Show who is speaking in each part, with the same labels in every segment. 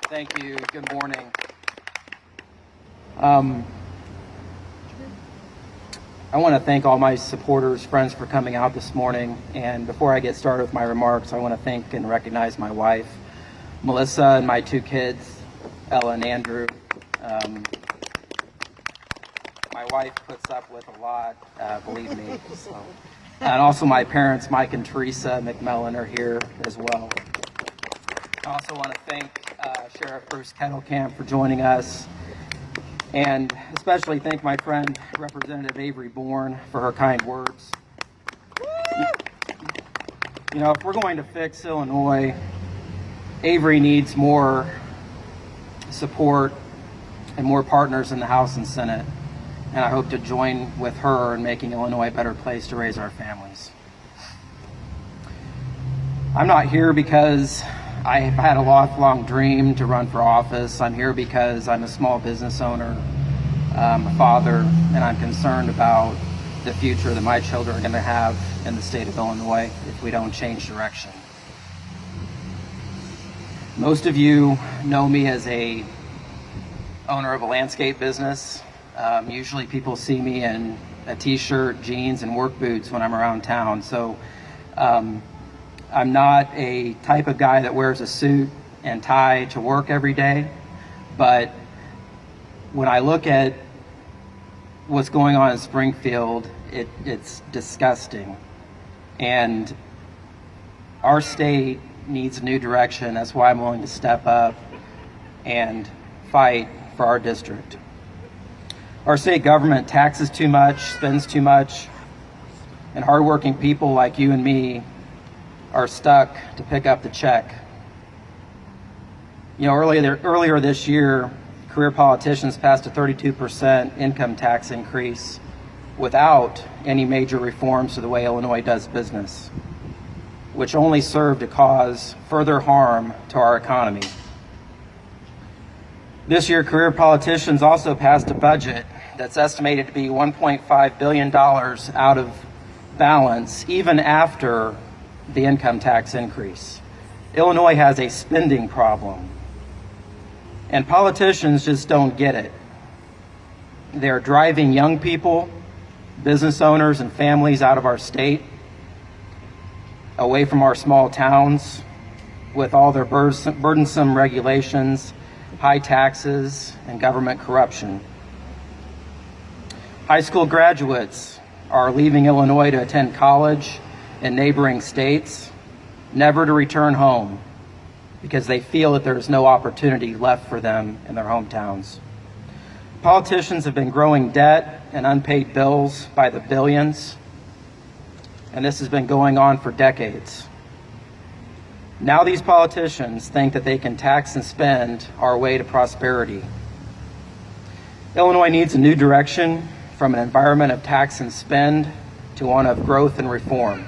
Speaker 1: Thank you. Good morning. I want to thank all my supporters, friends for coming out this morning. And before I get started with my remarks, I want to thank and recognize my wife, Melissa, and my two kids, Ella and Andrew. My wife puts up with a lot, believe me. So. And also my parents, Mike and Teresa McMillan, are here as well. I also want to thank Sheriff Bruce Kettlecamp for joining us, and especially thank my friend Representative Avery Bourne for her kind words. You know, if we're going to fix Illinois, Avery needs more support and more partners in the House and Senate, and I hope to join with her in making Illinois a better place to raise our families. I'm not here because I've had a lifelong dream to run for office. I'm here because I'm a small business owner, a father, and I'm concerned about the future that my children are going to have in the state of Illinois if we don't change direction. Most of you know me as a owner of a landscape business. Usually people see me in a t-shirt, jeans, and work boots when I'm around town. So I'm not a type of guy that wears a suit and tie to work every day, but when I look at what's going on in Springfield, it's disgusting. And our state needs a new direction. That's why I'm willing to step up and fight for our district. Our state government taxes too much, spends too much, and hardworking people like you and me are stuck to pick up the check. You know, earlier this year, career politicians passed a 32% income tax increase without any major reforms to the way Illinois does business, which only served to cause further harm to our economy. This year, career politicians also passed a budget that's estimated to be $1.5 billion out of balance, even after the income tax increase. Illinois has a spending problem, and politicians just don't get it. They're driving young people, business owners, and families out of our state, away from our small towns, with all their burdensome regulations, high taxes, and government corruption. High school graduates are leaving Illinois to attend college in neighboring states, never to return home because they feel that there's no opportunity left for them in their hometowns. Politicians have been growing debt and unpaid bills by the billions, and this has been going on for decades. Now these politicians think that they can tax and spend our way to prosperity. Illinois needs a new direction from an environment of tax and spend to one of growth and reform.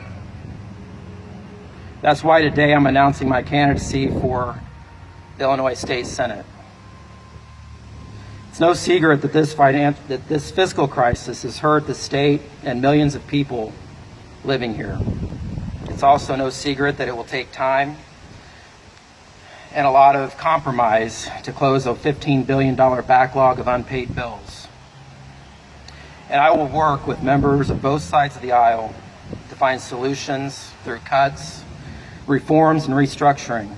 Speaker 1: That's why today I'm announcing my candidacy for the Illinois State Senate. It's no secret that this fiscal crisis has hurt the state and millions of people living here. It's also no secret that it will take time and a lot of compromise to close a $15 billion backlog of unpaid bills. And I will work with members of both sides of the aisle to find solutions through cuts, reforms, and restructuring.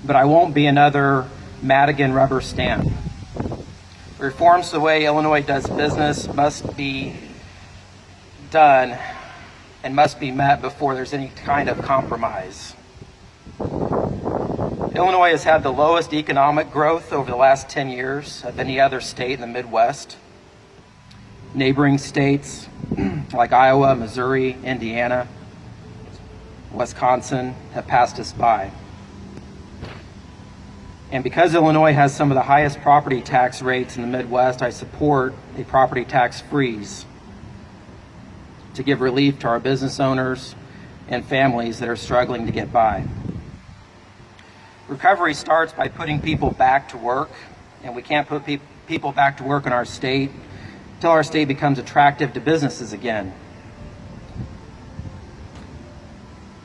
Speaker 1: But I won't be another Madigan rubber stamp. Reforms to the way Illinois does business must be done and must be met before there's any kind of compromise. Illinois has had the lowest economic growth over the last 10 years of any other state in the Midwest. Neighboring states like Iowa, Missouri, Indiana, Wisconsin have passed us by. And because Illinois has some of the highest property tax rates in the Midwest, I support a property tax freeze to give relief to our business owners and families that are struggling to get by. Recovery starts by putting people back to work, and we can't put people back to work in our state until our state becomes attractive to businesses again.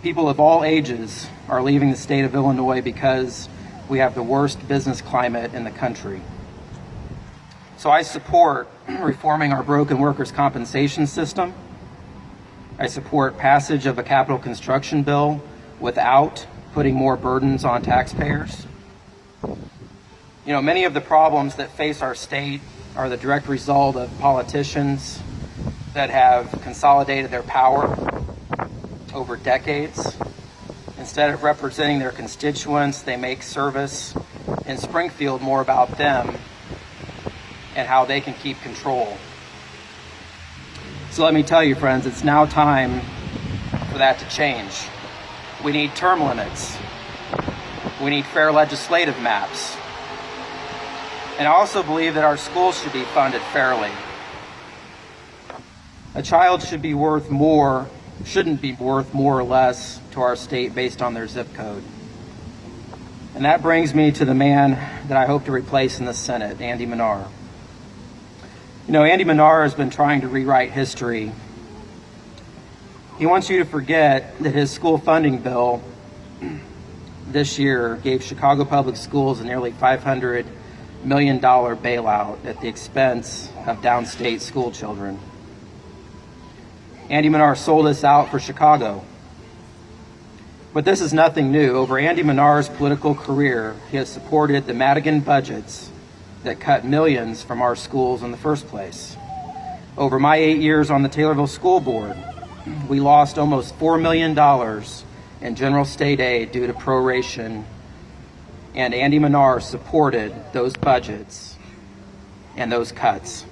Speaker 1: People of all ages are leaving the state of Illinois because we have the worst business climate in the country. So I support reforming our broken workers' compensation system. I support passage of a capital construction bill without putting more burdens on taxpayers. You know, many of the problems that face our state are the direct result of politicians that have consolidated their power over decades. Instead of representing their constituents, they make service in Springfield more about them and how they can keep control. So let me tell you, friends, it's now time for that to change. We need term limits. We need fair legislative maps. And I also believe that our schools should be funded fairly. A child shouldn't be worth more or less to our state based on their zip code. And that brings me to the man that I hope to replace in the Senate, Andy Manar. You know, Andy Manar has been trying to rewrite history. He wants you to forget that his school funding bill this year gave Chicago Public Schools a nearly $500 million bailout at the expense of downstate school children. Andy Manar sold us out for Chicago. But this is nothing new. Over Andy Manar's political career, he has supported the Madigan budgets that cut millions from our schools in the first place. Over my 8 years on the Taylorville School Board, we lost almost $4 million in general state aid due to proration, and Andy Manar supported those budgets and those cuts.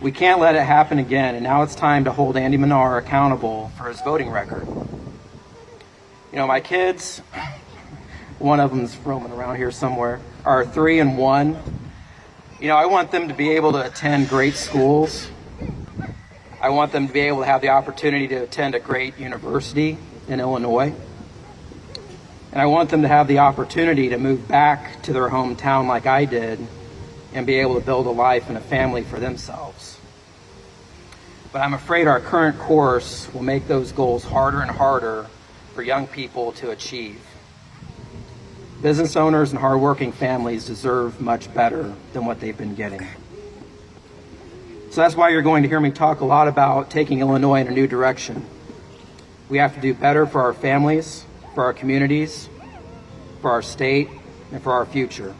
Speaker 1: We can't let it happen again, and now it's time to hold Andy Manar accountable for his voting record. You know, my kids, one of them's roaming around here somewhere, are 3 and 1. You know, I want them to be able to attend great schools. I want them to be able to have the opportunity to attend a great university in Illinois. And I want them to have the opportunity to move back to their hometown like I did and be able to build a life and a family for themselves. But I'm afraid our current course will make those goals harder and harder for young people to achieve. Business owners and hardworking families deserve much better than what they've been getting. So that's why you're going to hear me talk a lot about taking Illinois in a new direction. We have to do better for our families, for our communities, for our state, and for our future.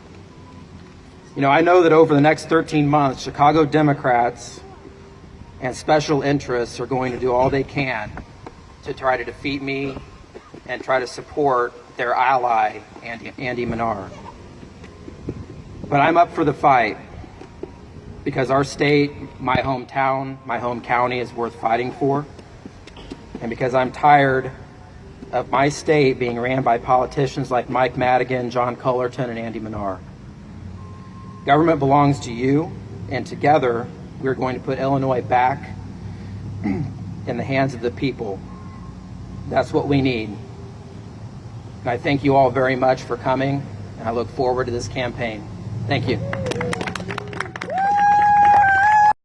Speaker 1: You know, I know that over the next 13 months, Chicago Democrats and special interests are going to do all they can to try to defeat me and try to support their ally, Andy Manar. But I'm up for the fight because our state, my hometown, my home county is worth fighting for. And because I'm tired of my state being ran by politicians like Mike Madigan, John Cullerton, and Andy Manar. Government belongs to you, and together we're going to put Illinois back in the hands of the people. That's what we need. And I thank you all very much for coming, and I look forward to this campaign. Thank you.